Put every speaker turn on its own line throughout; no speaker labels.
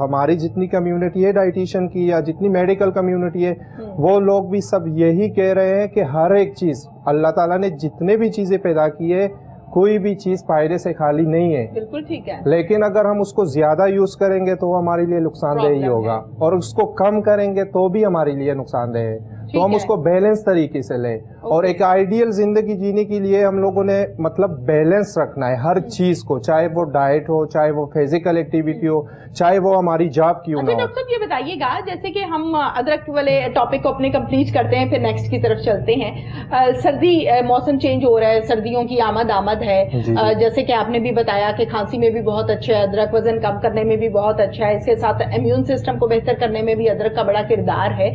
ہماری جتنی کمیونٹی ہے ڈائٹیشین کی یا جتنی میڈیکل کمیونٹی ہے وہ لوگ بھی سب یہی کہہ رہے ہیں کہ ہر ایک چیز اللہ تعالیٰ نے جتنے بھی چیزیں پیدا کی ہے کوئی بھی چیز فائدے سے خالی نہیں ہے.
بالکل ٹھیک ہے.
لیکن اگر ہم اس کو زیادہ یوز کریں گے تو وہ ہمارے لیے نقصان دہ ہی ہوگا, اور اس کو کم کریں گے تو بھی ہمارے لیے نقصان دہ ہے. تو ہم اس کو بیلنس طریقے سے لیں, اور ایک آئیڈیل زندگی جینے کے لیے ہم لوگوں نے مطلب بیلنس رکھنا ہے ہر چیز کو, چاہے وہ ڈائٹ ہو, چاہے وہ فزیکل ایکٹیویٹی ہو, چاہے وہ ہماری جاب کیوں نہ ہو.
ڈاکٹر صاحب یہ بتائیے گا, جیسے کہ ہم ادرک والے ٹاپک کو اپنے کمپلیٹ کرتے ہیں پھر نیکسٹ کی طرف چلتے ہیں. سردی موسم چینج ہو رہا ہے, سردیوں کی آمد ہے, جیسے کہ آپ نے بھی بتایا کہ کھانسی میں بھی بہت اچھا ہے ادرک, وزن کم کرنے میں بھی بہت اچھا ہے, اس کے ساتھ امیون سسٹم کو بہتر کرنے میں بھی ادرک کا بڑا کردار ہے.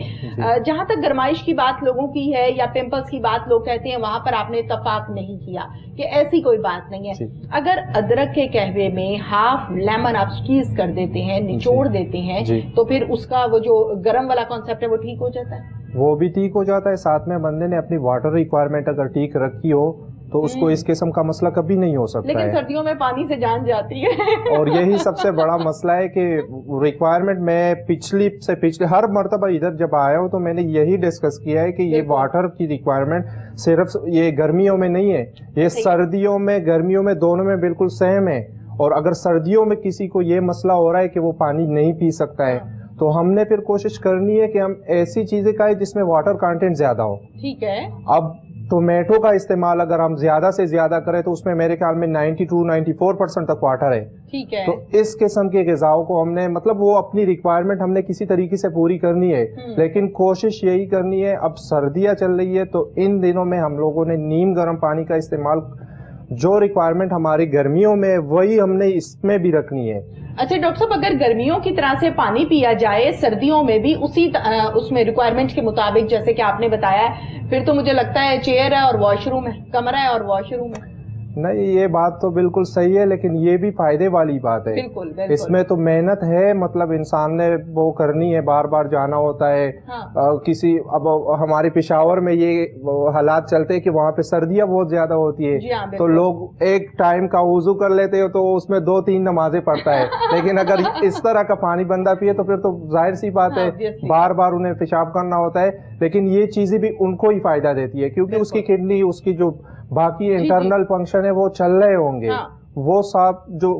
جہاں تک گرمائش کی بات لوگوں کی ہے یا پمپلس کی بات لوگ کہتے ہیں, وہاں پر آپ نے اتفاق نہیں کیا کہ ایسی کوئی بات نہیں ہے. اگر ادرک کے قہوے میں ہاف لیمن آپ سکویز کر دیتے ہیں, نچوڑ دیتے ہیں, تو پھر اس کا وہ جو گرم والا کانسیپٹ ہے وہ ٹھیک ہو جاتا ہے؟
وہ بھی ٹھیک ہو جاتا ہے. ساتھ میں بندے نے اپنی واٹر ریکوائرمنٹ اگر ٹھیک رکھی ہو تو اس کو اس قسم کا مسئلہ کبھی نہیں ہو سکتا ہے.
لیکن سردیوں میں پانی سے جان جاتی ہے
اور یہی سب سے بڑا مسئلہ ہے کہ ریکوائرمنٹ میں پچھلی ہر مرتبہ ادھر جب آیا ہوں تو میں نے یہی ڈسکس کیا ہے کہ یہ واٹر کی ریکوائرمنٹ صرف یہ گرمیوں میں نہیں ہے, یہ سردیوں میں گرمیوں میں دونوں میں بالکل سیم ہے. اور اگر سردیوں میں کسی کو یہ مسئلہ ہو رہا ہے کہ وہ پانی نہیں پی سکتا ہے تو ہم نے پھر کوشش کرنی ہے کہ ہم ایسی چیزیں کھائیں جس میں واٹر کانٹینٹ زیادہ ہو.
ٹھیک ہے.
اب ٹومیٹو کا استعمال اگر ہم زیادہ سے زیادہ کریں تو اس میں میرے خیال میں 92-94% تک واٹر ہے.
ٹھیک ہے.
تو اس قسم کے غذاؤں کو ہم نے مطلب وہ اپنی ریکوائرمنٹ ہم نے کسی طریقے سے پوری کرنی ہے, لیکن کوشش یہی کرنی ہے. اب سردیاں چل رہی ہے تو ان دنوں میں ہم لوگوں نے نیم گرم پانی کا استعمال, جو ریکوائرمنٹ ہماری گرمیوں میں وہی ہم نے اس میں بھی رکھنی ہے.
اچھا ڈاکٹر صاحب, اگر گرمیوں کی طرح سے پانی پیا جائے سردیوں میں بھی اسی اس میں ریکوائرمنٹ کے مطابق جیسے کہ آپ نے بتایا ہے, پھر تو مجھے لگتا ہے چیئر ہے اور واش روم ہے, کمرہ ہے اور واش روم ہے.
نہیں, یہ بات تو بالکل صحیح ہے, لیکن یہ بھی فائدے والی بات ہے.
بالکل.
اس میں تو محنت ہے, مطلب انسان نے وہ کرنی ہے, بار بار جانا ہوتا ہے. کسی اب ہمارے پشاور میں یہ حالات چلتے ہیں کہ وہاں پہ سردیاں بہت زیادہ ہوتی ہے, تو لوگ ایک ٹائم کا وضو کر لیتے ہو تو اس میں 2-3 نمازیں پڑھتا ہے. لیکن اگر اس طرح کا پانی بندہ پیے تو پھر تو ظاہر سی بات ہے بار بار انہیں پیشاب کرنا ہوتا ہے. لیکن یہ چیزیں بھی ان کو ہی فائدہ دیتی ہے کیونکہ اس کی کڈنی, اس کی جو باقی انٹرنل فنکشن ہے وہ چل رہے ہوں گے, وہ صاف جو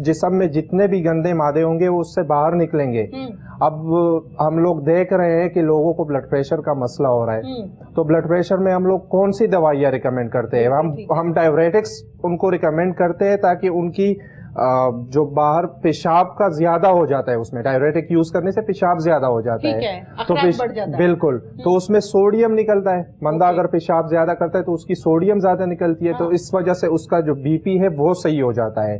جسم میں جتنے بھی گندے مادے ہوں گے وہ اس سے باہر نکلیں گے. اب ہم لوگ دیکھ رہے ہیں کہ لوگوں کو بلڈ پریشر کا مسئلہ ہو رہا ہے, تو بلڈ پریشر میں ہم لوگ کون سی دوائیاں ریکمینڈ کرتے ہیں؟ ہم ڈائیوریٹکس ان کو ریکمینڈ کرتے ہیں تاکہ ان کی جو باہر پیشاب کا زیادہ ہو جاتا ہے, اس میں ڈائیوریٹک یوز کرنے سے پیشاب زیادہ ہو جاتا ہے, تو بالکل, تو اس میں سوڈیم نکلتا ہے. بندہ اگر پیشاب زیادہ کرتا ہے تو اس کی سوڈیم زیادہ نکلتی ہے, تو اس وجہ سے اس کا جو بی پی ہے وہ صحیح ہو جاتا ہے.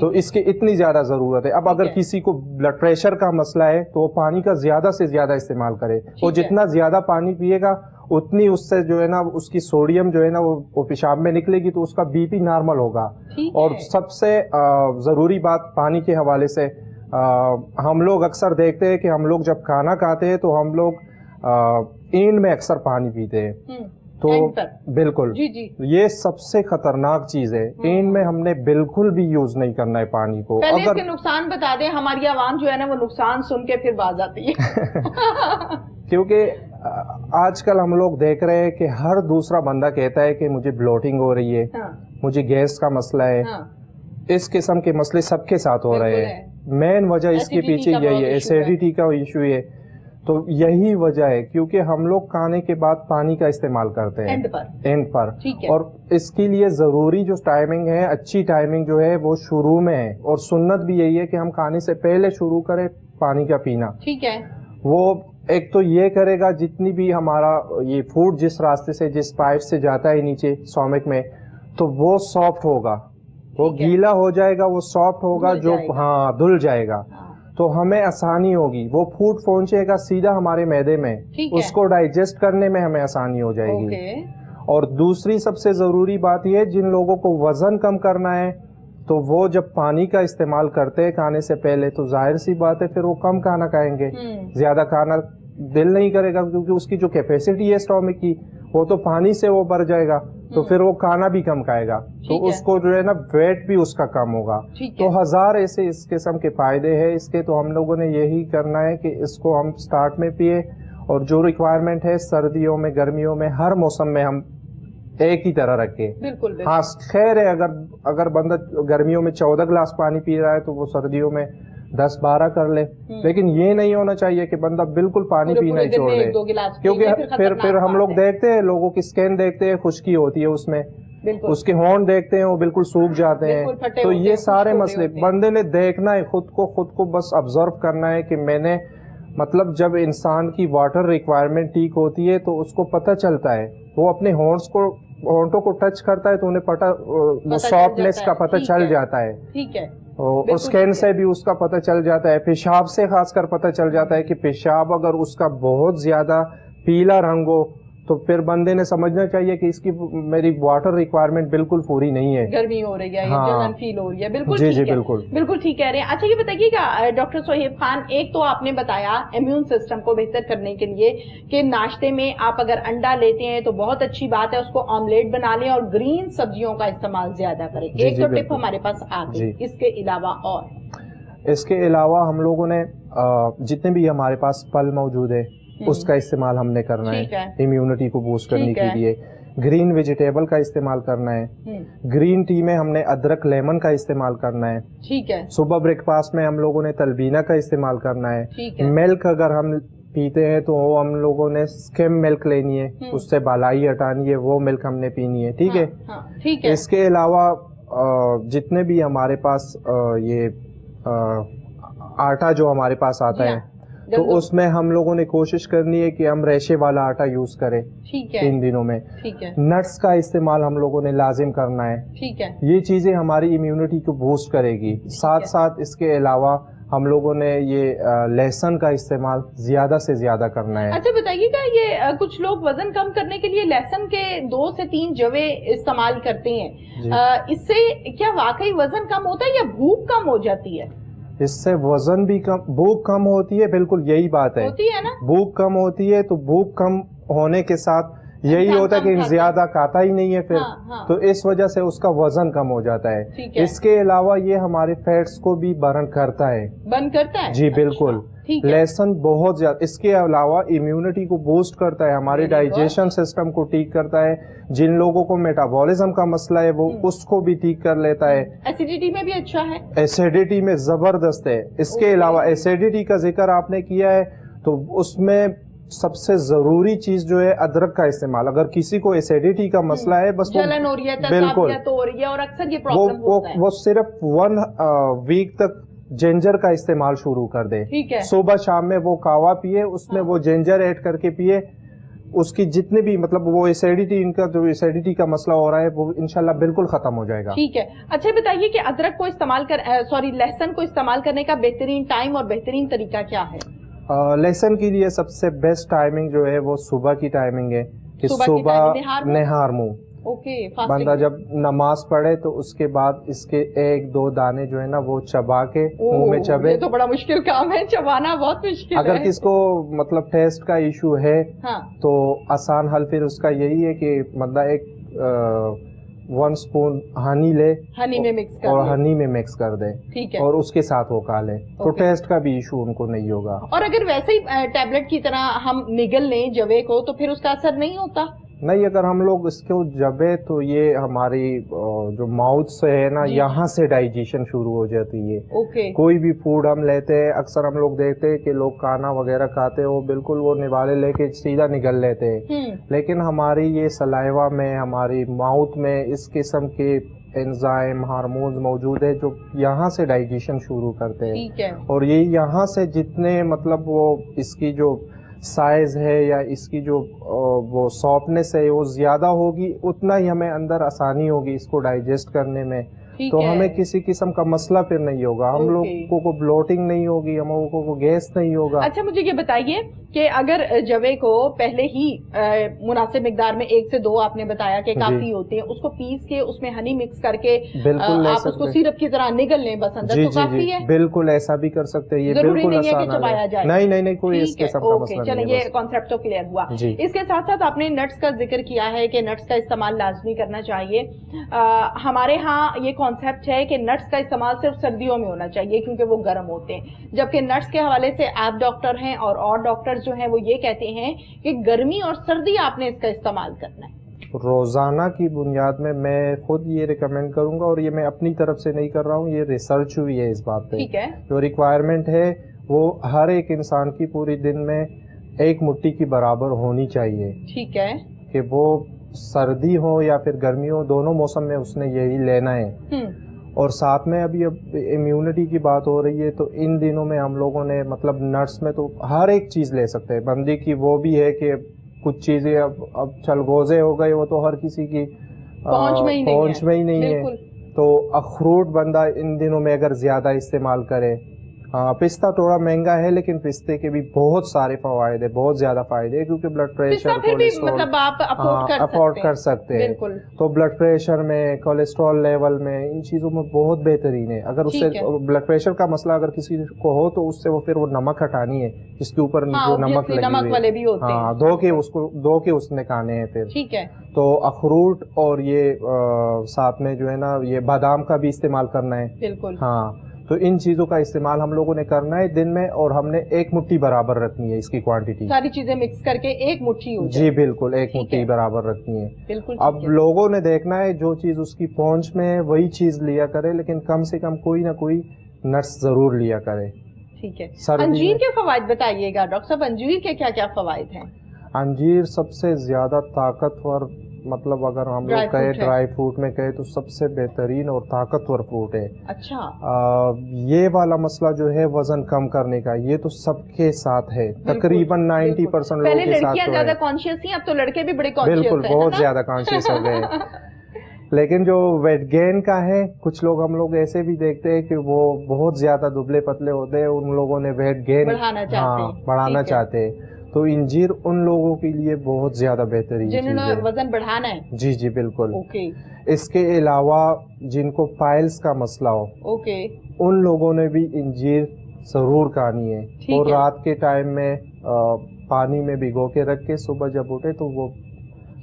تو اس کی اتنی زیادہ ضرورت ہے. اب اگر کسی کو بلڈ پریشر کا مسئلہ ہے تو وہ پانی کا زیادہ سے زیادہ استعمال کرے, وہ جتنا زیادہ پانی پیے گا اتنی اس سے جو ہے نا اس کی سوڈیم جو ہے نا وہ پیشاب میں نکلے گی, تو اس کا بی پی نارمل ہوگا. اور سب سے ضروری بات پانی کے حوالے سے, ہم لوگ اکثر دیکھتے ہیں کہ ہم لوگ جب کھانا کھاتے ہیں تو ہم لوگ اینڈ میں اکثر پانی پیتے ہیں, تو بالکل یہ سب سے خطرناک چیز ہے. اینڈ میں ہم نے بالکل بھی یوز نہیں کرنا ہے پانی کو.
پہلے اس کے نقصان بتا دیں, ہماری عوام جو ہے نا وہ نقصان سن کے پھر باز آتی ہے
کیونکہ آج کل ہم لوگ دیکھ رہے ہیں کہ ہر دوسرا بندہ کہتا ہے کہ مجھے بلوٹنگ ہو رہی ہے, مجھے گیس کا مسئلہ ہے. اس قسم کے مسئلے سب کے ساتھ ہو رہے ہیں. مین وجہ اس کے پیچھے یہی ہے, ایسیڈیٹی کا ایشو ہے. تو یہی وجہ ہے کیونکہ ہم لوگ کھانے کے بعد پانی کا استعمال کرتے ہیں اینڈ پر, اور اس کے لیے ضروری جو ٹائمنگ ہے, اچھی ٹائمنگ جو ہے وہ شروع میں ہے, اور سنت بھی یہی ہے کہ ہم کھانے سے پہلے شروع کریں پانی کا پینا.
ٹھیک ہے.
وہ ایک تو یہ کرے گا جتنی بھی ہمارا یہ فوڈ جس راستے سے جس پائپ سے جاتا ہے نیچے اسٹمک میں, تو وہ سافٹ ہوگا, وہ گیلا ہو جائے گا, وہ سافٹ ہوگا, جو دھل جائے گا, تو ہمیں آسانی ہوگی. وہ فوڈ پہنچے گا سیدھا ہمارے معدے میں, اس کو ڈائجسٹ کرنے میں ہمیں آسانی ہو جائے گی. اور دوسری سب سے ضروری بات یہ, جن لوگوں کو وزن کم کرنا ہے تو وہ جب پانی کا استعمال کرتے ہیں کھانے سے پہلے, تو ظاہر سی بات ہے پھر وہ کم کھانا کھائیں گے, زیادہ کھانا دل نہیں کرے گا, کیونکہ اس کی جو کیپیسٹی ہے اسٹمک کی وہ تو پانی سے وہ بھر جائے گا, تو پھر وہ کھانا بھی کم کھائے گا, تو اس کو جو ہے نا ویٹ بھی اس کا کم ہوگا. تو ہزار ایسے اس قسم کے فائدے ہیں اس کے. تو ہم لوگوں نے یہی کرنا ہے کہ اس کو ہم سٹارٹ میں پیے, اور جو ریکوائرمنٹ ہے سردیوں میں گرمیوں میں ہر موسم میں ہم ایک ہی طرح رکھے. ہاں خیر ہے, اگر بندہ گرمیوں میں 14 گلاس پانی پی رہا ہے تو وہ سردیوں میں 10-12 کر لے, لیکن یہ نہیں ہونا چاہیے کہ بندہ بالکل پانی پینا ہی چھوڑ دے, کیونکہ پھر ہم لوگ دیکھتے ہیں لوگوں کی سکین دیکھتے ہیں خشکی ہوتی ہے اس میں, اس کے ہونٹ دیکھتے ہیں وہ بالکل سوکھ جاتے ہیں. تو یہ سارے مسئلے بندے نے دیکھنا ہے, خود کو بس آبزرو کرنا ہے کہ میں نے مطلب جب انسان کی واٹر ریکوائرمنٹ ٹھیک ہوتی ہے تو اس کو پتہ چلتا ہے, وہ اپنے ہونٹوں کو ٹچ کرتا ہے تو انہیں پتہ, وہ سافٹنس کا پتہ چل جاتا ہے. ٹھیک ہے, اور اسکین سے بھی اس کا پتہ چل جاتا ہے, پیشاب سے خاص کر پتہ چل جاتا ہے کہ پیشاب اگر اس کا بہت زیادہ پیلا رنگ ہو تو پھر بندے نے سمجھنا چاہیے کہ اس کی میری واٹر ریکوائرمنٹ بالکل پوری نہیں ہے,
گرمی ہو رہی ہے, جلن فیل ہو رہی ہے. بالکل
جی بالکل
بالکل ٹھیک کہہ رہے ہیں. اچھا یہ بتائیے گا ڈاکٹر سہیب خان, ایک تو آپ نے بتایا امیون سسٹم کو بہتر کرنے کے لیے کہ ناشتے میں آپ اگر انڈا لیتے ہیں تو بہت اچھی بات ہے, اس کو آملیٹ بنا لیں اور گرین سبزیوں کا استعمال زیادہ کریں. ایک تو ٹپ ہمارے پاس آ گئی. اس کے علاوہ
اس کے علاوہ ہم لوگوں نے جتنے بھی ہمارے پاس پھل موجود ہے اس کا استعمال ہم نے کرنا ہے امیونٹی کو بوسٹ کرنے کے لیے. گرین ویجیٹیبل کا استعمال کرنا ہے. گرین ٹی میں ہم نے ادرک لیمن کا استعمال کرنا ہے. ٹھیک ہے. صبح بریک فاسٹ میں ہم لوگوں نے تلبینہ کا استعمال کرنا ہے. ملک اگر ہم پیتے ہیں تو وہ ہم لوگوں نے سکیم ملک لینی ہے, اس سے بالائی ہٹانی ہے, وہ ملک ہم نے پینی ہے. ٹھیک ہے. اس کے علاوہ جتنے بھی ہمارے پاس یہ آٹا جو ہمارے پاس آتا ہے تو اس میں ہم لوگوں نے کوشش کرنی ہے کہ ہم ریشے والا آٹا یوز کریں ان دنوں میں. نٹس کا استعمال ہم لوگوں نے لازم کرنا ہے. یہ چیزیں ہماری امیونٹی کو بوسٹ کرے گی. ساتھ ساتھ اس کے علاوہ ہم لوگوں نے یہ لہسن کا استعمال زیادہ سے زیادہ کرنا ہے.
اچھا بتائیے گا, یہ کچھ لوگ وزن کم کرنے کے لیے لہسن کے 2 سے 3 جوے استعمال کرتے ہیں, اس سے کیا واقعی وزن کم ہوتا ہے یا بھوک کم ہو جاتی ہے؟
اس سے وزن بھی کم, بھوک کم ہوتی ہے. بالکل یہی بات ہے, بھوک کم ہوتی ہے. تو بھوک کم ہونے کے ساتھ یہی ہوتا ہے کہ زیادہ کھاتا ہی نہیں ہے پھر, تو اس وجہ سے اس کا وزن کم ہو جاتا ہے. اس کے علاوہ یہ ہمارے فیٹس کو بھی برن کرتا ہے. جی بالکل. لہسن بہت زیادہ. اس کے علاوہ امیونٹی کو بوسٹ کرتا ہے, ہمارے ڈائجیشن سسٹم کو ٹھیک کرتا ہے. جن لوگوں کو میٹابولزم کا مسئلہ ہے وہ اس کو بھی ٹھیک کر لیتا ہے.
ایسیڈیٹی میں بھی اچھا ہے,
ایسیڈیٹی میں زبردست ہے. اس کے علاوہ ایسیڈیٹی کا ذکر آپ نے کیا ہے تو اس میں سب سے ضروری چیز جو ہے ادرک کا استعمال. اگر کسی کو ایسیڈیٹی کا مسئلہ ہے, بس
جلن ہو رہی ہے, تسابیت ہو رہی ہے, اور اکثر یہ پرابلم ہوتا ہے,
وہ صرف 1 ویک تک جنجر کا استعمال شروع کر دے. صبح شام میں وہ کہوا پیے, اس میں وہ جنجر ایڈ کر کے پیے. اس کی جتنے بھی مطلب وہ ایسیڈیٹی, ان کا جو ایسیڈیٹی کا مسئلہ ہو رہا ہے وہ انشاءاللہ بالکل ختم ہو جائے گا.
ٹھیک ہے. اچھا بتائیے کہ ادرک کو استعمال لہسن کو استعمال کرنے کا بہترین ٹائم اور بہترین طریقہ کیا ہے؟
لہسن کے لیے سب سے بیسٹ ٹائمنگ جو ہے وہ صبح کی ٹائمنگ ہے, کہ صبح نہار منہ بندہ جب نماز پڑھے تو اس کے بعد اس کے 1-2 دانے جو ہے نا وہ چبا کے منہ میں چبے.
یہ تو بڑا مشکل کام ہے, چبانا بہت مشکل ہے.
اگر کس کو مطلب ٹیسٹ کا ایشو ہے تو آسان حل پھر اس کا یہی ہے کہ بندہ ایک 1 اسپون ہنی لے,
ہنی میں مکس
اور ہنی میں مکس کر دے, اور اس کے ساتھ وہ کھا لے, تو ٹیسٹ کا بھی ایشو ان کو نہیں ہوگا.
اور اگر ویسے ہی ٹیبلٹ کی طرح ہم نگل لیں جوے کو تو پھر اس کا اثر نہیں ہوتا؟
نہیں, اگر ہم لوگ اس کو جبے تو یہ ہماری جو ماؤتھ سے ہے نا, یہاں سے ڈائجیشن شروع ہو جاتی ہے. کوئی بھی فوڈ ہم لیتے ہیں, اکثر ہم لوگ دیکھتے ہیں کہ لوگ کھانا وغیرہ کھاتے ہو بالکل وہ نوالے لے کے سیدھا نگل لیتے ہیں, لیکن ہماری یہ سلائیوا میں, ہماری ماؤتھ میں اس قسم کے انزائم ہارمونز موجود ہے جو یہاں سے ڈائجیشن شروع کرتے ہیں. اور یہ یہاں سے جتنے مطلب وہ اس کی جو سائز ہے یا اس کی جو وہ سافٹنس ہے وہ زیادہ ہوگی, اتنا ہی ہمیں اندر آسانی ہوگی اس کو ڈائجسٹ کرنے میں. تو ہمیں کسی قسم کا مسئلہ پھر نہیں ہوگا, ہم لوگوں کو بلوٹنگ نہیں ہوگی, ہم لوگوں کو گیس نہیں ہوگا.
اچھا مجھے یہ بتائیے کہ اگر جوے کو پہلے ہی مناسب مقدار میں 1 سے 2 آپ نے بتایا کہ کافی ہوتے ہیں, اس کو پیس کے اس میں ہنی مکس کر کے آپ اس کو سیرپ کی طرح نگل لیں بس اندر, تو کافی ہے.
بالکل ایسا بھی کر سکتے ہیں, یہ بالکل آسان ہے. نہیں کوئی اس قسم کا مسئلہ نہیں ہے.
چلیں یہ کانسیپٹ تو کلیئر ہوا. اس کے ساتھ ساتھ آپ نے نٹس کا ذکر کیا ہے کہ نٹس کا استعمال لازمی کرنا چاہیے. ہمارے ہاں یہ کانسیپٹ ہے کہ نٹس کا استعمال صرف سردیوں میں ہونا چاہیے کیونکہ وہ گرم ہوتے ہیں, جبکہ نٹس کے حوالے سے آپ ڈاکٹر ہیں اور ڈاکٹر جو ہیں وہ یہ کہتے ہیں کہ گرمی اور سردی آپ نے اس کا استعمال کرنا ہے.
روزانہ کی بنیاد میں خود یہ ریکمینڈ کروں گا, اور یہ میں اپنی طرف سے نہیں کر رہا ہوں, یہ ریسرچ ہوئی ہے اس بات پہ.
ٹھیک ہے. جو
ریکوائرمنٹ ہے وہ ہر ایک انسان کی پوری دن میں 1 مٹھی کی برابر ہونی چاہیے.
ٹھیک ہے. کہ
وہ سردی ہو یا پھر گرمی ہو, دونوں موسم میں اس نے یہی لینا ہے. اور ساتھ میں اب امیونٹی کی بات ہو رہی ہے, تو ان دنوں میں ہم لوگوں نے مطلب نٹس میں تو ہر ایک چیز لے سکتے ہیں. بندی کی وہ بھی ہے کہ کچھ چیزیں اب چلگوزے ہو گئے, وہ تو ہر کسی کی پہنچ میں ہی نہیں ہے. تو اخروٹ بندہ ان دنوں میں اگر زیادہ استعمال کرے, پستہ تھوڑا مہنگا ہے لیکن پستے کے بھی بہت سارے فوائد ہیں, بہت زیادہ فائدے ہیں, کیونکہ بلڈ پریشر
مطلب آپ
افورڈ کر سکتے ہیں. تو بلڈ پریشر میں, کولیسٹرول لیول میں, ان چیزوں میں بہت بہترین ہے. اگر اس سے بلڈ پریشر کا مسئلہ اگر کسی کو ہو تو اس سے وہ پھر وہ نمک ہٹانی ہے جس کے اوپر جو نمک لگی ہوئی ہے, ہاں دھو کے اس نے کھانے ہیں پھر.
ٹھیک ہے.
تو اخروٹ اور یہ ساتھ میں جو ہے نا یہ بادام کا بھی استعمال کرنا ہے.
بالکل.
ہاں, تو ان چیزوں کا استعمال ہم لوگوں نے کرنا ہے دن میں, اور ہم نے 1 مٹھی برابر رکھنی ہے اس کی کوانٹٹی.
ساری چیزیں مکس کر کے 1 مٹھی ہو جائے.
جی بالکل 1 مٹھی برابر رکھنی ہے.
بالکل.
اب لوگوں نے دیکھنا ہے جو چیز اس کی پہنچ میں ہے وہی چیز لیا کرے, لیکن کم سے کم کوئی نہ کوئی نٹس ضرور لیا کرے.
ٹھیک ہے. انجیر کے فوائد بتائیے گا ڈاکٹر صاحب, انجیر کے کیا کیا فوائد ہیں؟
انجیر سب سے زیادہ طاقتور, مطلب اگر ہم لوگ کہیں ڈرائی فروٹ میں کہیں تو سب سے بہترین اور طاقتور فروٹ ہے.
اچھا.
یہ والا مسئلہ جو ہے وزن کم کرنے کا, یہ تو سب کے ساتھ ہے, تقریباً 90% لوگوں کے ساتھ.
لڑکیاں زیادہ کانشیس ہیں, اب تو لڑکے بھی بڑے کانشیس ہیں.
بالکل بہت زیادہ کانشیس ہو گئے. لیکن جو ویٹ گین کا ہے, کچھ لوگ ہم لوگ ایسے بھی دیکھتے ہیں کہ وہ بہت زیادہ دبلے پتلے ہوتے ہیں, ان لوگوں نے ویٹ گین بڑھانا چاہتے ہیں, تو انجیر ان لوگوں کے لیے بہت زیادہ بہترین چیز ہے
جنہوں نے وزن بڑھانا ہے.
جی بالکل. اس کے علاوہ جن کو پائلز کا مسئلہ ہو, ان لوگوں نے بھی انجیر ضرور کھانی ہے, اور رات کے ٹائم میں پانی میں بھگو کے رکھ کے صبح جب اٹھے تو وہ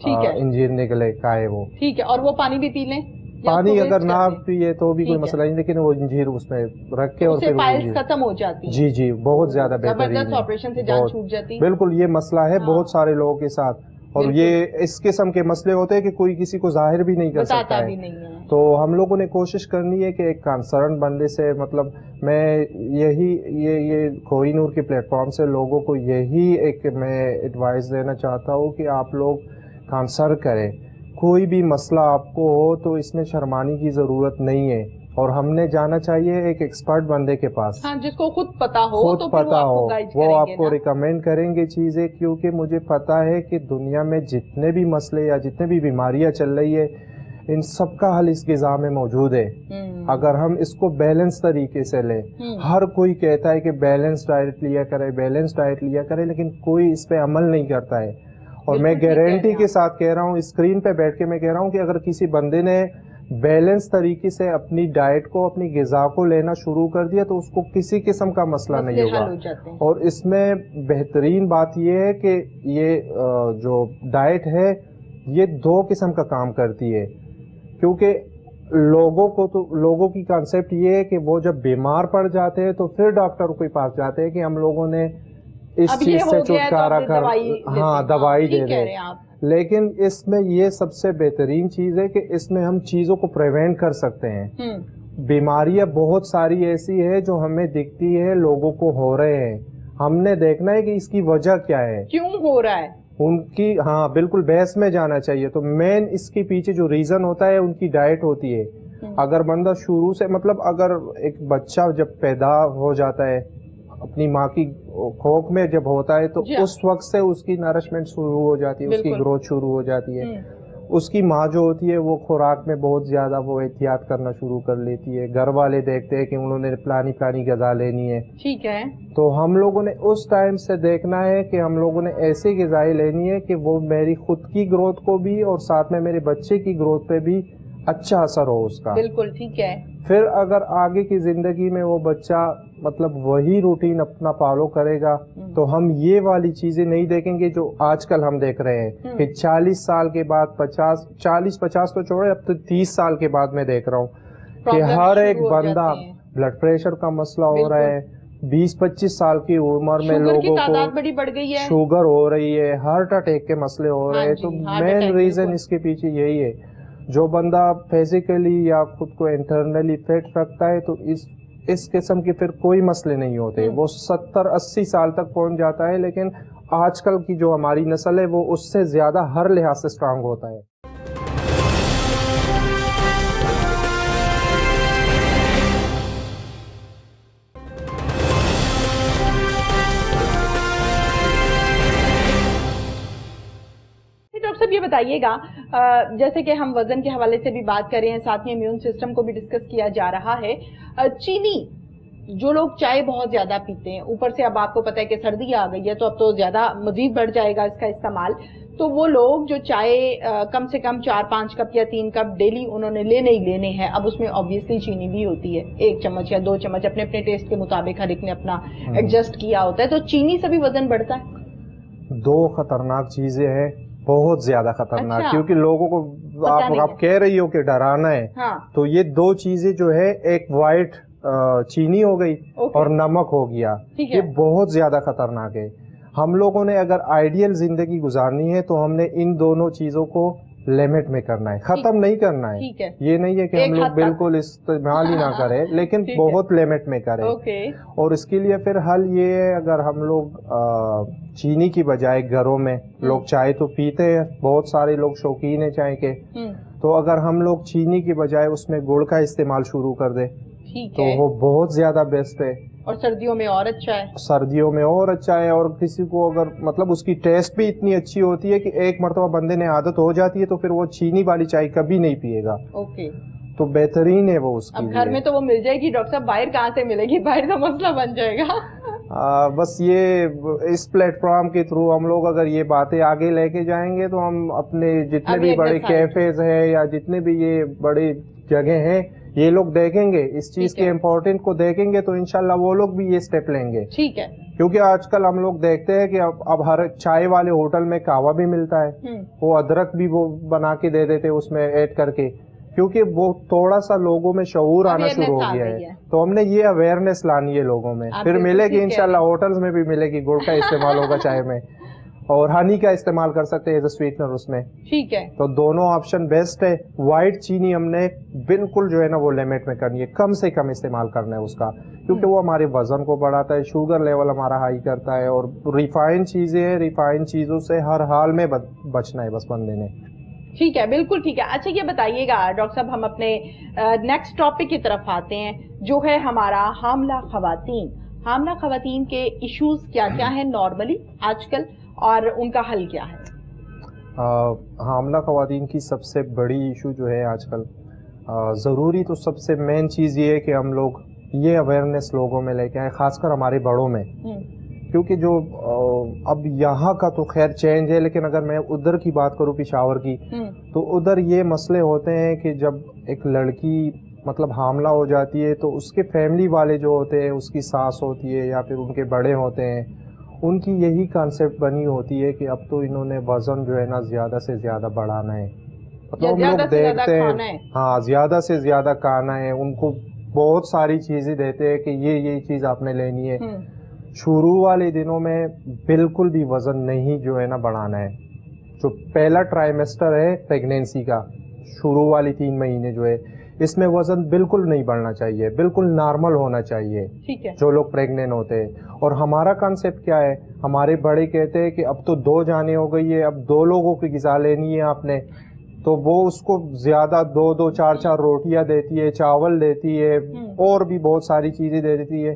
انجیر نکلے کھائے وہ.
ٹھیک ہے. اور وہ پانی بھی پی لیں,
پانی اگر نہ پیے تو بھی کوئی مسئلہ نہیں, لیکن وہ انجیر اس میں رکھ کے اور پھر
فائلز ختم ہو جاتی ہیں.
جی بہت زیادہ بہترین ہے.
آپریشن سے جان چھوٹ جاتی.
بالکل, یہ مسئلہ ہے بہت سارے لوگوں کے ساتھ, اور یہ اس قسم کے مسئلے ہوتے ہیں کہ کوئی کسی کو ظاہر بھی نہیں کر سکتا ہے. تو ہم لوگوں نے کوشش کرنی ہے کہ ایک کنسرن بندے سے, مطلب میں یہ کوئی نور کے پلیٹ فارم سے لوگوں کو یہی ایک میں ایڈوائز دینا چاہتا ہوں کہ آپ لوگ کنسر کریں. کوئی بھی مسئلہ آپ کو ہو تو اس میں شرمانے کی ضرورت نہیں ہے, اور ہم نے جانا چاہیے ایک ایکسپرٹ بندے کے پاس,
جس کو خود پتا ہو,
وہ آپ کو ریکمینڈ کریں گے چیزیں, کیونکہ مجھے پتا ہے کہ دنیا میں جتنے بھی مسئلے یا جتنے بھی بیماریاں چل رہی ہے, ان سب کا حل اس غذا میں موجود ہے. اگر ہم اس کو بیلنس طریقے سے لیں, ہر کوئی کہتا ہے کہ بیلنس ڈائٹ لیا کرے, لیکن کوئی اس پہ عمل نہیں کرتا ہے. اور میں گارنٹی کے ساتھ کہہ رہا ہوں, اسکرین پہ بیٹھ کے میں کہہ رہا ہوں کہ اگر کسی بندے نے بیلنس طریقے سے اپنی ڈائٹ کو, اپنی غذا کو لینا شروع کر دیا تو اس کو کسی قسم کا مسئلہ نہیں ہوگا. اور اس میں بہترین بات یہ ہے کہ یہ جو ڈائٹ ہے یہ 2 قسم کا کام کرتی ہے, کیونکہ لوگوں کی کانسیپٹ یہ ہے کہ وہ جب بیمار پڑ جاتے ہیں تو پھر ڈاکٹر کے پاس جاتے ہیں کہ ہم لوگوں نے اس چیز سے چھٹکارا کر, دوائی دے دیں. لیکن اس میں یہ سب سے بہترین چیز ہے کہ اس میں ہم چیزوں کو پریونٹ کر سکتے ہیں. بیماریاں بہت ساری ایسی ہے جو ہمیں دکھتی ہے لوگوں کو ہو رہے ہیں, ہم نے دیکھنا ہے کہ اس کی وجہ کیا ہے,
کیوں ہو رہا ہے
ان کی. ہاں بالکل, بحث میں جانا چاہیے. تو مین اس کے پیچھے جو ریزن ہوتا ہے ان کی ڈائٹ ہوتی ہے. اگر بندہ شروع سے, مطلب اگر ایک بچہ جب پیدا ہو جاتا ہے اپنی ماں کی کھوک میں جب ہوتا ہے تو اس وقت سے اس کی نرشمنٹ شروع ہو جاتی ہے, اس کی گروتھ شروع ہو جاتی ہے. اس کی ماں جو ہوتی ہے وہ خوراک میں بہت زیادہ وہ احتیاط کرنا شروع کر لیتی ہے. گھر والے دیکھتے ہیں کہ انہوں نے پلانی غذا لینی ہے,
ٹھیک ہے,
تو ہم لوگوں نے اس ٹائم سے دیکھنا ہے کہ ہم لوگوں نے ایسی غذائیں لینی ہے کہ وہ میری خود کی گروتھ کو بھی اور ساتھ میں میرے بچے کی گروتھ پہ بھی اچھا اثر ہو اس کا.
بالکل ٹھیک ہے.
پھر اگر آگے کی زندگی میں وہ بچہ مطلب وہی روٹین اپنا فالو کرے گا تو ہم یہ والی چیزیں نہیں دیکھیں گے جو آج کل ہم دیکھ رہے ہیں کہ 40 سال کے بعد 50 تو چھوڑے, اب تو 30 سال کے بعد میں دیکھ رہا ہوں کہ ہر ایک بندہ بلڈ پریشر کا مسئلہ ہو رہا ہے. 20-25 سال کی عمر میں لوگوں کو
بڑی بڑھ گئی ہے,
شوگر ہو رہی ہے, ہارٹ اٹیک کے مسئلے ہو رہے ہیں. تو مین ریزن اس کے پیچھے یہی ہے. جو بندہ فزیکلی یا خود کو انٹرنلی فٹ رکھتا ہے تو اس قسم کے پھر کوئی مسئلے نہیں ہوتے. وہ 70-80 سال تک پہنچ جاتا ہے, لیکن آج کل کی جو ہماری نسل ہے وہ اس سے زیادہ ہر لحاظ سے اسٹرانگ ہوتا ہے.
ڈاکٹر صاحب یہ بتائیے گا, جیسے کہ ہم وزن کے حوالے سے بھی بات کر رہے ہیں, ساتھ میں امیون سسٹم کو بھی ڈسکس کیا جا رہا ہے. چینی, جو لوگ چائے بہت زیادہ پیتے ہیں, اوپر سے اب آپ کو پتہ ہے کہ سردی آ گئی ہے تو اب تو زیادہ مزید بڑھ جائے گا اس کا استعمال, تو وہ لوگ جو چائے کم سے کم 4-5 کپ یا 3 کپ ڈیلی انہوں نے لینے ہیں, اب اس میں آبویسلی چینی بھی ہوتی ہے, 1 چمچ یا 2 چمچ اپنے ٹیسٹ کے مطابق ہر ایک نے اپنا ایڈجسٹ کیا ہوتا ہے, تو چینی سے بھی وزن بڑھتا ہے.
2 خطرناک چیزیں ہیں, بہت زیادہ خطرناک. کیونکہ لوگوں کو آپ کہہ رہی ہو کہ ڈرانا ہے, تو یہ 2 چیزیں جو ہے, ایک وائٹ چینی ہو گئی اور نمک ہو گیا, یہ بہت زیادہ خطرناک ہے. ہم لوگوں نے اگر آئیڈیل زندگی گزارنی ہے تو ہم نے ان دونوں چیزوں کو لمٹ میں کرنا ہے, ختم نہیں کرنا ہے. یہ نہیں ہے کہ ہم لوگ بالکل استعمال ہی نہ کریں, لیکن بہت لمٹ میں کریں. اور اس کے لیے پھر حل یہ ہے, اگر ہم لوگ چینی کی بجائے گھروں میں لوگ چائے تو پیتے ہیں, بہت سارے لوگ شوقین ہیں چائے کے, تو اگر ہم لوگ چینی کی بجائے اس میں گڑ کا استعمال شروع کر دیں تو وہ بہت زیادہ بیسٹ ہے.
اور سردیوں میں اور اچھا ہے,
سردیوں میں اور اچھا ہے. اور کسی کو اگر مطلب اس کی ٹیسٹ بھی اتنی اچھی ہوتی ہے کہ ایک مرتبہ بندے نے عادت ہو جاتی ہے تو پھر وہ چینی والی چائے کبھی نہیں پیے گا. تو بہترین ہے وہ اس کی.
اب گھر میں تو وہ مل جائے گی ڈاکٹر صاحب, باہر کہاں سے ملے گی, باہر کا مسئلہ بن جائے گا.
بس یہ اس پلیٹ فارم کے تھرو ہم لوگ اگر یہ باتیں آگے لے کے جائیں گے تو ہم اپنے جتنے بھی بڑے کیفیز ہیں یا جتنے بھی یہ بڑی جگہ ہیں, یہ لوگ دیکھیں گے اس چیز کے امپورٹنٹ کو دیکھیں گے تو انشاءاللہ وہ لوگ بھی یہ سٹیپ لیں گے.
ٹھیک ہے.
کیونکہ آج کل ہم لوگ دیکھتے ہیں کہ اب ہر چائے والے ہوٹل میں قہوہ بھی ملتا ہے, وہ ادرک بھی وہ بنا کے دے دیتے اس میں ایڈ کر کے, کیونکہ وہ تھوڑا سا لوگوں میں شعور آنا شروع ہو گیا ہے. تو ہم نے یہ اویئرنیس لانی ہے لوگوں میں, پھر ملے گی انشاءاللہ, ہوٹلز میں بھی ملے گی, گڑ کا استعمال ہوگا چائے میں, اور ہنی کا استعمال کر سکتے ہیں ایز اے سویٹنر اس میں.
ٹھیک ہے. تو
دونوں آپشن بیسٹ ہے. وائٹ چینی ہم نے بالکل جو ہے نا وہ لمٹ میں کرنی ہے, کم سے کم استعمال کرنا ہے اس کا, کیونکہ وہ ہمارے وزن کو بڑھاتا ہے, شوگر لیول ہمارا ہائی کرتا ہے, اور ریفائن چیزیں ہیں, ریفائن چیزوں سے ہر حال میں بچنا ہے بس بندے نے.
ٹھیک ہے, بالکل ٹھیک ہے. اچھا یہ بتائیے گا ڈاکٹر صاحب, ہم اپنے نیکسٹ ٹاپک کی طرف آتے ہیں, جو ہے ہمارا حاملہ خواتین. حاملہ خواتین کے ایشوز کیا کیا ہیں نارملی آج کل, اور ان کا حل کیا ہے؟
حاملہ خواتین کی سب سے بڑی ایشو جو ہے آج کل, ضروری تو سب سے مین چیز یہ ہے کہ ہم لوگ یہ اویئرنیس لوگوں میں لے کے آئے, خاص کر ہمارے بڑوں میں, کیونکہ جو اب یہاں کا تو خیر چینج ہے, لیکن اگر میں ادھر کی بات کروں پشاور کی, تو ادھر یہ مسئلے ہوتے ہیں کہ جب ایک لڑکی مطلب حاملہ ہو جاتی ہے تو اس کے فیملی والے جو ہوتے ہیں, اس کی ساس ہوتی ہے یا پھر ان کے بڑے ہوتے ہیں, ان کی یہی کانسیپٹ بنی ہوتی ہے کہ اب تو انہوں نے وزن جو ہے نا زیادہ سے زیادہ بڑھانا ہے. مطلب ہم لوگ دیکھتے ہیں, ہاں زیادہ سے زیادہ کھانا ہے, ان کو بہت ساری چیزیں دیتے ہیں کہ یہ چیز آپ نے لینی ہے. شروع والے دنوں میں بالکل بھی وزن نہیں جو ہے نا بڑھانا ہے. جو پہلا ٹرائیمیسٹر ہے پریگنینسی کا, شروع والی 3 مہینے جو ہے, اس میں وزن بالکل نہیں بڑھنا چاہیے, بالکل نارمل ہونا چاہیے جو لوگ پریگنینٹ ہوتے ہیں. اور ہمارا کانسیپٹ کیا ہے, ہمارے بڑے کہتے ہیں کہ اب تو 2 جانیں ہو گئی ہے, اب 2 لوگوں کی غذا لینی ہے آپ نے, تو وہ اس کو زیادہ 2-4 روٹیاں دیتی ہے, چاول دیتی ہے, اور بھی بہت ساری چیزیں دے دیتی ہے.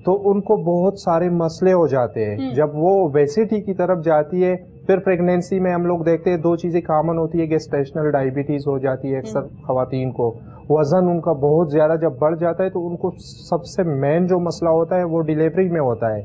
تو ان کو بہت سارے مسئلے ہو جاتے ہیں. جب وہ اوبیسٹی کی طرف جاتی ہے, پھر پریگنینسی میں ہم لوگ دیکھتے ہیں دو چیزیں کامن ہوتی ہے, گیسٹیشنل ڈائبٹیز ہو جاتی ہے اکثر خواتین کو, وزن ان کا بہت زیادہ جب بڑھ جاتا ہے تو ان کو سب سے مین جو مسئلہ ہوتا ہے وہ ڈیلیوری میں ہوتا ہے.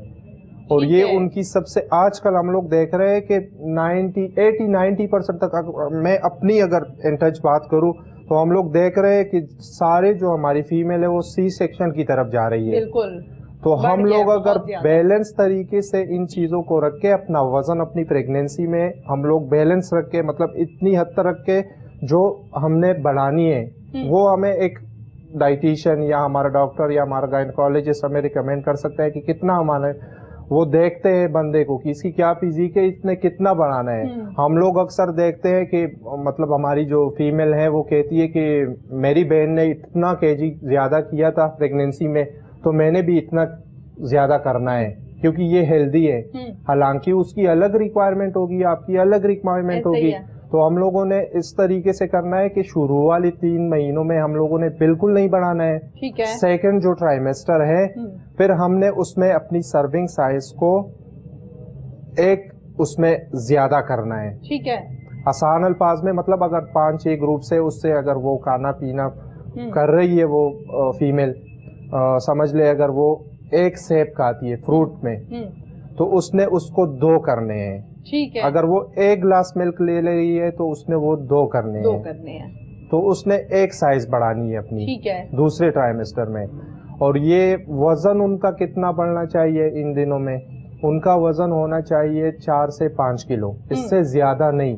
اور یہ ان کی سب سے آج کل ہم لوگ دیکھ رہے ہیں کہ 90% تک, میں اپنی اگر ان ٹچ بات کروں تو ہم لوگ دیکھ رہے ہیں کہ سارے جو ہماری فیمیل ہے وہ سی سیکشن کی طرف جا رہی ہے.
بالکل.
تو ہم لوگ اگر بیلنس طریقے سے ان چیزوں کو رکھ کے, اپنا وزن اپنی پریگنینسی میں ہم لوگ بیلنس رکھ کے, مطلب اتنی حد تک رکھ کے جو ہم نے بڑھانی ہے وہ ہمیں ایک ڈائٹیشین یا ہمارا ڈاکٹر یا ہمارا گائنکالوجسٹ ہمیں ریکمینڈ کر سکتا ہے کہ کتنا ہمارا, وہ دیکھتے ہیں بندے کو کہ اس کی کیا فزیک ہے, اس نے کتنا بڑھانا ہے. ہم لوگ اکثر دیکھتے ہیں کہ مطلب ہماری جو فیمیل ہے وہ کہتی ہے کہ میری بہن نے اتنا kg زیادہ کیا تھا پریگنینسی میں تو میں نے بھی اتنا زیادہ کرنا ہے کیونکہ یہ ہیلدی ہے. حالانکہ اس کی الگ ریکوائرمنٹ ہوگی, آپ کی الگ ریکوائرمنٹ ہوگی. تو ہم لوگوں نے اس طریقے سے کرنا ہے کہ شروع والی 3 مہینوں میں ہم لوگوں نے بالکل نہیں بڑھانا ہے. سیکنڈ جو ٹرائیمیسٹر ہے پھر ہم نے اس میں اپنی سرونگ سائز کو ایک اس میں زیادہ کرنا ہے.
ٹھیک ہے.
آسان الفاظ میں مطلب اگر 5-6 گروپ سے اس سے اگر وہ کھانا پینا کر رہی ہے وہ فیمیل, سمجھ لے اگر وہ ایک سیب کھاتی ہے فروٹ میں تو اس نے اس کو 2 کرنے ہیں.
ٹھیک ہے.
اگر وہ 1 گلاس ملک لے رہی ہے تو اس نے وہ 2 کرنے ہیں. تو اس نے ایک سائز بڑھانی ہے اپنی.
ٹھیک ہے.
دوسرے ٹرائیمیسٹر میں. اور یہ وزن ان کا کتنا بڑھنا چاہیے ان دنوں میں, ان کا وزن ہونا چاہیے 4 سے 5 کلو, اس سے زیادہ نہیں.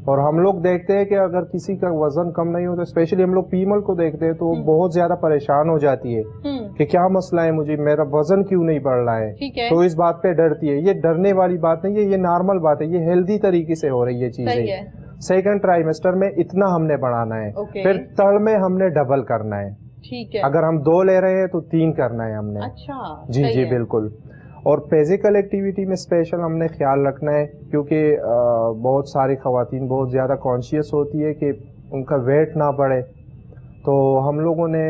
اور ہم لوگ دیکھتے ہیں کہ اگر کسی کا وزن کم نہیں ہوتا, اسپیشلی ہم لوگ فیمیل کو دیکھتے ہیں تو وہ بہت زیادہ پریشان ہو جاتی ہے کہ کیا مسئلہ ہے, مجھے میرا وزن کیوں نہیں بڑھ رہا ہے. تو اس بات پہ ڈرتی ہے. یہ ڈرنے والی بات نہیں ہے, یہ نارمل بات ہے, یہ ہیلدی طریقے سے ہو رہی ہے چیزیں. سیکنڈ ٹرائیمیسٹر میں اتنا ہم نے بڑھانا ہے, پھر تھرڈ میں ہم نے ڈبل کرنا ہے. اگر ہم 2 لے رہے ہیں تو 3 کرنا ہے ہم نے. جی بالکل. اور فزیکل ایکٹیویٹی میں اسپیشل ہم نے خیال رکھنا ہے کیونکہ بہت ساری خواتین بہت زیادہ کانشیس ہوتی ہے کہ ان کا ویٹ نہ بڑھے. تو ہم لوگوں نے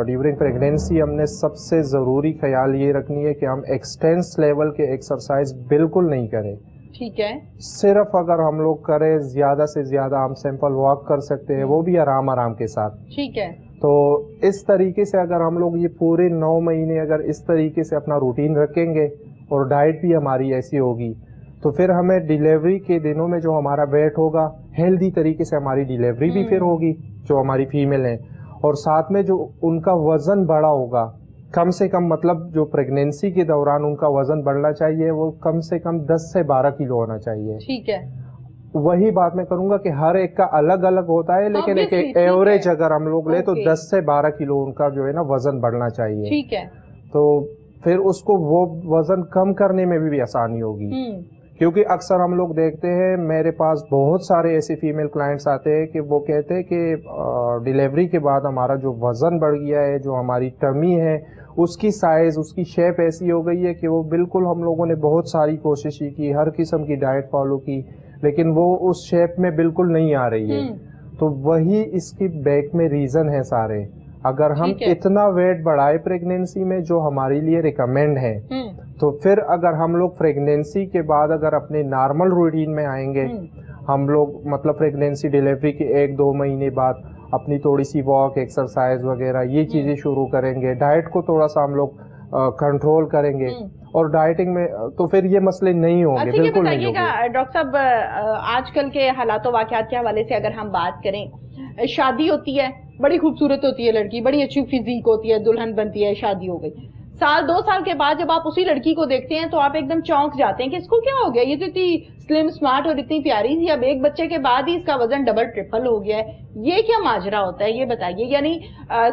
ڈیورنگ پریگنینسی ہم نے سب سے ضروری خیال یہ رکھنی ہے کہ ہم ایکسٹینس لیول کے ایکسرسائز بالکل نہیں کریں.
ٹھیک ہے.
صرف اگر ہم لوگ کریں زیادہ سے زیادہ ہم سمپل واک کر سکتے ہیں, وہ بھی آرام کے ساتھ.
ٹھیک ہے.
تو اس طریقے سے اگر ہم لوگ یہ پورے 9 مہینے اگر اس طریقے سے اپنا روٹین رکھیں گے اور ڈائٹ بھی ہماری ایسی ہوگی تو پھر ہمیں ڈیلیوری کے دنوں میں جو ہمارا ویٹ ہوگا ہیلدی طریقے سے ہماری ڈیلیوری بھی پھر ہوگی جو ہماری فیمیل ہیں. اور ساتھ میں جو ان کا وزن بڑا ہوگا کم سے کم, مطلب جو پریگنینسی کے دوران ان کا وزن بڑھنا چاہیے وہ کم سے کم 10 سے 12 کلو ہونا چاہیے.
ٹھیک ہے.
وہی بات میں کروں گا کہ ہر ایک کا الگ الگ ہوتا ہے, لیکن ایک ایوریج اگر ہم لوگ لیں تو 10 سے 12 کلو ان کا جو ہے نا وزن بڑھنا چاہیے.
ٹھیک ہے.
تو پھر اس کو وہ وزن کم کرنے میں بھی آسانی ہوگی. کیونکہ اکثر ہم لوگ دیکھتے ہیں, میرے پاس بہت سارے ایسے فیمیل کلائنٹس آتے ہیں کہ وہ کہتے ہیں کہ ڈیلیوری کے بعد ہمارا جو وزن بڑھ گیا ہے, جو ہماری ٹمی ہے اس کی سائز, اس کی شیپ ایسی ہو گئی ہے کہ وہ بالکل, ہم لوگوں نے بہت ساری کوششیں کی, ہر قسم کی ڈائٹ فالو کی, لیکن وہ اس شیپ میں بالکل نہیں آ رہی ہے. تو وہی اس کی بیک میں ریزن ہے سارے. اگر ہم اتنا ویٹ بڑھائے پریگنینسی میں جو ہمارے لیے ریکمینڈ ہے, تو پھر اگر ہم لوگ پریگنینسی کے بعد اگر اپنے نارمل روٹین میں آئیں گے, ہم لوگ مطلب پریگنینسی ڈیلیوری کے 1-2 مہینے بعد اپنی تھوڑی سی واک, ایکسرسائز وغیرہ یہ چیزیں شروع کریں گے, ڈائٹ کو تھوڑا سا ہم لوگ کنٹرول کریں گے, اور ڈائٹنگ میں تو پھر یہ مسئلے نہیں ہوں گے, بالکل نہیں ہوں گے.
ڈاکٹر صاحب, آج کل کے حالات و واقعات کے حوالے سے اگر ہم بات کریں, شادی ہوتی ہے, بڑی خوبصورت ہوتی ہے لڑکی, بڑی اچھی فزیک ہوتی ہے, دلہن بنتی ہے, شادی ہو گئی, 1-2 سال کے بعد جب آپ اسی لڑکی کو دیکھتے ہیں تو آپ ایک دم چونک جاتے ہیں کہ اس کو کیا ہو گیا, یہ تو اتنی سلم سمارٹ اور اتنی پیاری تھی, اب ایک بچے کے بعد ہی اس کا وزن ڈبل ٹرپل ہو گیا ہے, یہ کیا ماجرا ہوتا ہے, یہ بتائیے. یعنی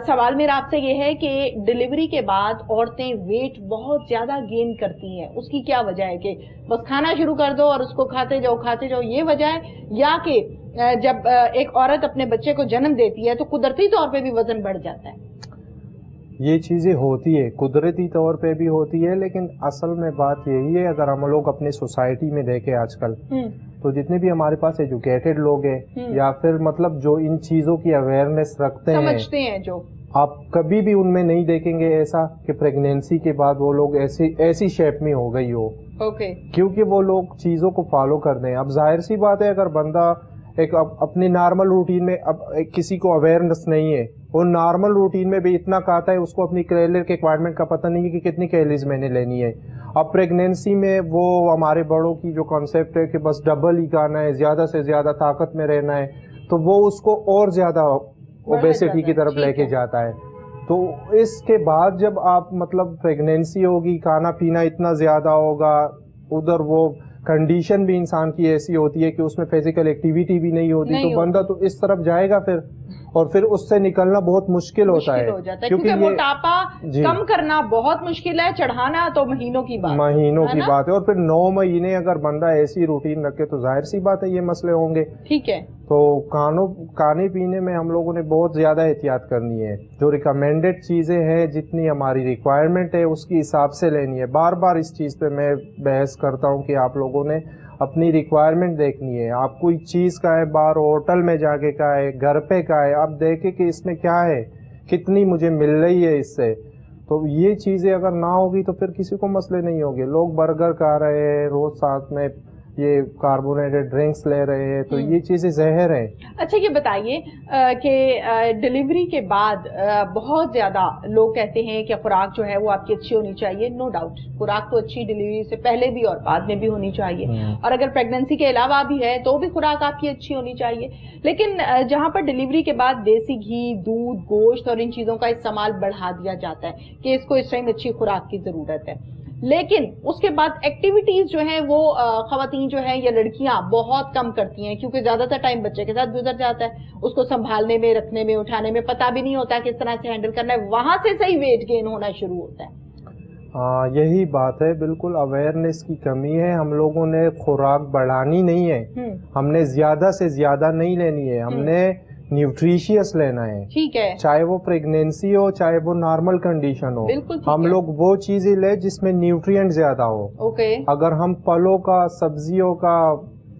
سوال میرا آپ سے یہ ہے کہ ڈیلیوری کے بعد عورتیں ویٹ بہت زیادہ گین کرتی ہیں, اس کی کیا وجہ ہے کہ بس کھانا شروع کر دو اور اس کو کھاتے جاؤ, یہ وجہ ہے, یا کہ جب ایک عورت اپنے بچے کو جنم دیتی ہے تو قدرتی طور پہ بھی وزن بڑھ جاتا ہے؟
یہ چیزیں ہوتی ہے, قدرتی طور پہ بھی ہوتی ہے, لیکن اصل میں بات یہی ہے, اگر ہم لوگ اپنے سوسائٹی میں دیکھیں آج کل تو جتنے بھی ہمارے پاس ایجوکیٹڈ لوگ ہیں یا پھر مطلب جو ان چیزوں کی اویئرنیس رکھتے ہیں,
سمجھتے ہیں, جو
آپ کبھی بھی ان میں نہیں دیکھیں گے ایسا کہ پریگنینسی کے بعد وہ لوگ ایسی شیپ میں ہو گئی ہو. کیونکہ وہ لوگ چیزوں کو فالو کرتے ہیں. اب ظاہر سی بات ہے اگر بندہ ایک اپنی نارمل روٹین میں, اب کسی کو اویئرنیس نہیں ہے, وہ نارمل روٹین میں بھی اتنا کھاتا ہے, اس کو اپنی کیلری کے ریکوائرمنٹ کا پتہ نہیں ہے کہ کتنی کیلریز میں نے لینی ہے. اب پریگنینسی میں وہ ہمارے بڑوں کی جو کانسیپٹ ہے کہ بس ڈبل ہی کھانا ہے, زیادہ سے زیادہ طاقت میں رہنا ہے, تو وہ اس کو اور زیادہ اوبیسٹی کی طرف لے کے جاتا ہے. تو اس کے بعد جب آپ مطلب پریگنینسی ہوگی, کھانا پینا اتنا زیادہ ہوگا, ادھر وہ کنڈیشن بھی انسان کی ایسی ہوتی ہے کہ اس میں فزیکل ایکٹیویٹی بھی نہیں ہوتی, تو بندہ تو اس طرف جائے گا پھر, اور پھر اس سے نکلنا بہت مشکل ہوتا ہے.
کیونکہ موٹاپا کم کرنا بہت مشکل ہے, چڑھانا تو مہینوں کی بات
ہے. اور پھر 9 مہینے اگر بندہ ایسی روٹین رکھے تو ظاہر سی بات ہے یہ مسئلے ہوں گے.
ٹھیک ہے.
تو کھانے پینے میں ہم لوگوں نے بہت زیادہ احتیاط کرنی ہے. جو ریکمینڈڈ چیزیں ہیں, جتنی ہماری ریکوائرمنٹ ہے اس کی حساب سے لینی ہے. بار بار اس چیز پہ میں بحث کرتا ہوں کہ آپ لوگوں نے اپنی ریکوائرمنٹ دیکھنی ہے. آپ کوئی چیز کا ہے, باہر ہوٹل میں جا کے کا ہے, گھر پہ کا ہے, آپ دیکھیں کہ اس میں کیا ہے, کتنی مجھے مل رہی ہے اس سے. تو یہ چیزیں اگر نہ ہوگی تو پھر کسی کو مسئلے نہیں ہوگے. لوگ برگر کھا رہے ہیں روز, ساتھ میں یہ کاربونیٹڈ ڈرنکس لے رہے ہیں, تو یہ چیزیں زہر ہیں.
اچھا یہ بتائیے کہ ڈیلیوری کے بعد بہت زیادہ لوگ کہتے ہیں کہ خوراک جو ہے وہ آپ کی اچھی ہونی چاہیے. نو ڈاؤٹ خوراک تو اچھی ڈیلیوری سے پہلے بھی اور بعد میں بھی ہونی چاہیے, اور اگر پریگننسی کے علاوہ بھی ہے تو بھی خوراک آپ کی اچھی ہونی چاہیے. لیکن جہاں پر ڈیلیوری کے بعد دیسی گھی, دودھ, گوشت اور ان چیزوں کا استعمال بڑھا دیا جاتا ہے کہ اس کو اس ٹائم اچھی خوراک کی ضرورت ہے, لیکن اس کے بعد ایکٹیویٹیز جو ہیں وہ خواتین جو ہیں یا لڑکیاں بہت کم کرتی ہیں, کیونکہ زیادہ تر ٹائم بچے کے ساتھ گزر جاتا ہے, اس کو سنبھالنے میں, رکھنے میں, اٹھانے میں پتہ بھی نہیں ہوتا کس طرح سے ہینڈل کرنا ہے. وہاں سے صحیح ویٹ گین ہونا شروع ہوتا ہے.
یہی بات ہے, بالکل اویئرنیس کی کمی ہے. ہم لوگوں نے خوراک بڑھانی نہیں ہے, ہم نے زیادہ سے زیادہ نہیں لینی ہے, ہم نے نیوٹریشیس لینا ہے.
ٹھیک ہے.
چاہے وہ پریگنینسی ہو, چاہے وہ نارمل کنڈیشن ہو, ہم لوگ وہ چیزیں لیں جس میں نیوٹرینٹ زیادہ ہو. اگر ہم پھلوں کا, سبزیوں کا,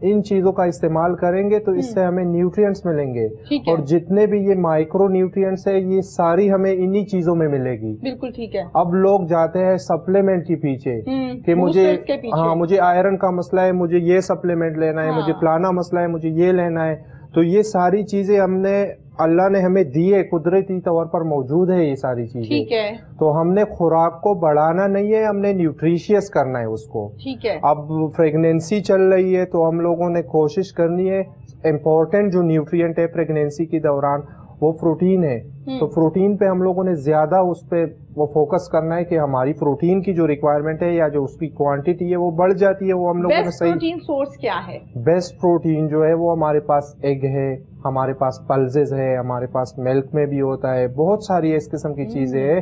ان چیزوں کا استعمال کریں گے تو اس سے ہمیں نیوٹرینٹس ملیں گے, اور جتنے بھی یہ مائکرو نیوٹرینٹس ہے یہ ساری ہمیں انہی چیزوں میں ملے گی.
بالکل ٹھیک ہے.
اب لوگ جاتے ہیں سپلیمنٹ کے پیچھے کہ مجھے آئرن کا مسئلہ ہے, مجھے یہ سپلیمنٹ لینا ہے, مجھے فلانا مسئلہ ہے, مجھے یہ لینا ہے. تو یہ ساری چیزیں اللہ نے ہمیں دی ہے, قدرتی طور پر موجود ہے یہ ساری چیزیں.
ٹھیک ہے.
تو ہم نے خوراک کو بڑھانا نہیں ہے, ہم نے نیوٹریشیس کرنا ہے اس کو.
ٹھیک ہے.
اب پریگنینسی چل رہی ہے تو ہم لوگوں نے کوشش کرنی ہے, امپورٹنٹ جو نیوٹرینٹ ہے پریگنینسی کے دوران وہ پروٹین ہے. تو پروٹین پہ ہم لوگوں نے زیادہ اس پہ وہ فوکس کرنا ہے کہ ہماری پروٹین کی جو ریکوائرمنٹ ہے یا جو اس کی کوانٹٹی ہے وہ بڑھ جاتی ہے. وہ ہم لوگوں نے صحیح
پروٹین سورس کیا ہے؟
بیسٹ پروٹین جو ہے وہ ہمارے پاس ایگ ہے, ہمارے پاس پلزز ہے, ہمارے پاس ملک میں بھی ہوتا ہے, بہت ساری اس قسم کی چیزیں ہیں.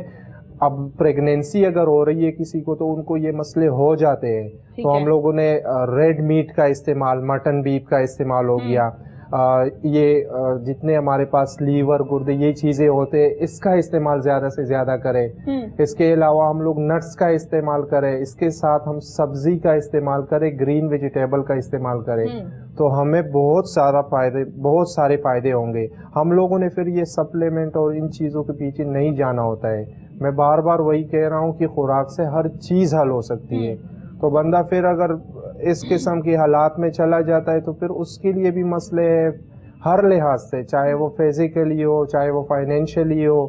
اب پریگنینسی اگر ہو رہی ہے کسی کو تو ان کو یہ مسئلے ہو جاتے ہیں, تو ہم لوگوں نے ریڈ میٹ کا استعمال, مٹن بیف کا استعمال ہو گیا, یہ جتنے ہمارے پاس لیور, گردے, یہ چیزیں ہوتے ہیں اس کا استعمال زیادہ سے زیادہ کریں. اس کے علاوہ ہم لوگ نٹس کا استعمال کریں, اس کے ساتھ ہم سبزی کا استعمال کریں, گرین ویجیٹیبل کا استعمال کریں, تو ہمیں بہت سارے فائدے ہوں گے. ہم لوگوں نے پھر یہ سپلیمنٹ اور ان چیزوں کے پیچھے نہیں جانا ہوتا ہے. میں بار بار وہی کہہ رہا ہوں کہ خوراک سے ہر چیز حل ہو سکتی ہے. تو بندہ پھر اگر اس قسم کے حالات میں چلا جاتا ہے تو پھر اس کے لیے بھی مسئلے ہے ہر لحاظ سے, چاہے وہ فزیکلی ہو, چاہے وہ فائنینشلی ہو,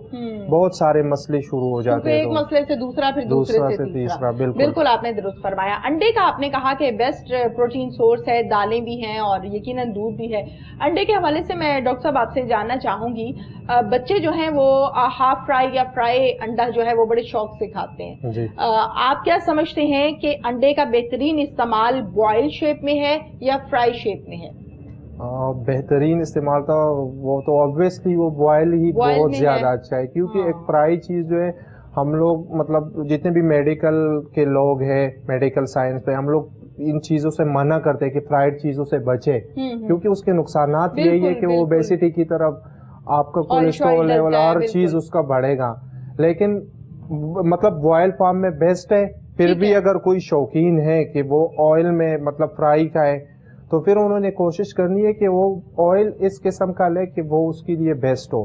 بہت سارے مسئلے شروع ہو جاتے ہیں.
ایک مسئلے سے دوسرا, پھر دوسرے سے تیسرا. بالکل آپ نے درست فرمایا. انڈے کا آپ نے کہا کہ بیسٹ پروٹین سورس ہے, دالیں بھی ہیں اور یقیناً دودھ بھی ہے. انڈے کے حوالے سے میں ڈاکٹر صاحب آپ سے جاننا چاہوں گی, بچے جو ہیں وہ ہاف فرائی یا فرائی انڈا جو ہے وہ بڑے شوق سے کھاتے ہیں. آپ کیا سمجھتے ہیں کہ انڈے کا بہترین استعمال بوائل شیپ میں ہے یا فرائی شیپ میں ہے؟
بہترین استعمال تھا وہ تو obviously وہ بوائل ہی بہت زیادہ اچھا ہے, کیونکہ ایک فرائی چیز جو ہے ہم لوگ مطلب جتنے بھی میڈیکل کے لوگ ہیں, میڈیکل سائنس پہ, ہم لوگ ان چیزوں سے منع کرتے ہیں کہ فرائیڈ چیزوں سے بچے, کیونکہ اس کے نقصانات یہی ہے کہ وہ اوبیسٹی کی طرف آپ کا کولیسٹرول لیول ہر چیز اس کا بڑھے گا. لیکن مطلب بوائل فارم میں بیسٹ ہے. پھر بھی اگر کوئی شوقین ہے کہ وہ آئل میں مطلب فرائی کا ہے تو پھر انہوں نے کوشش کرنی ہے کہ وہ آئل اس قسم کا لے کہ وہ اس کے لیے بیسٹ ہو.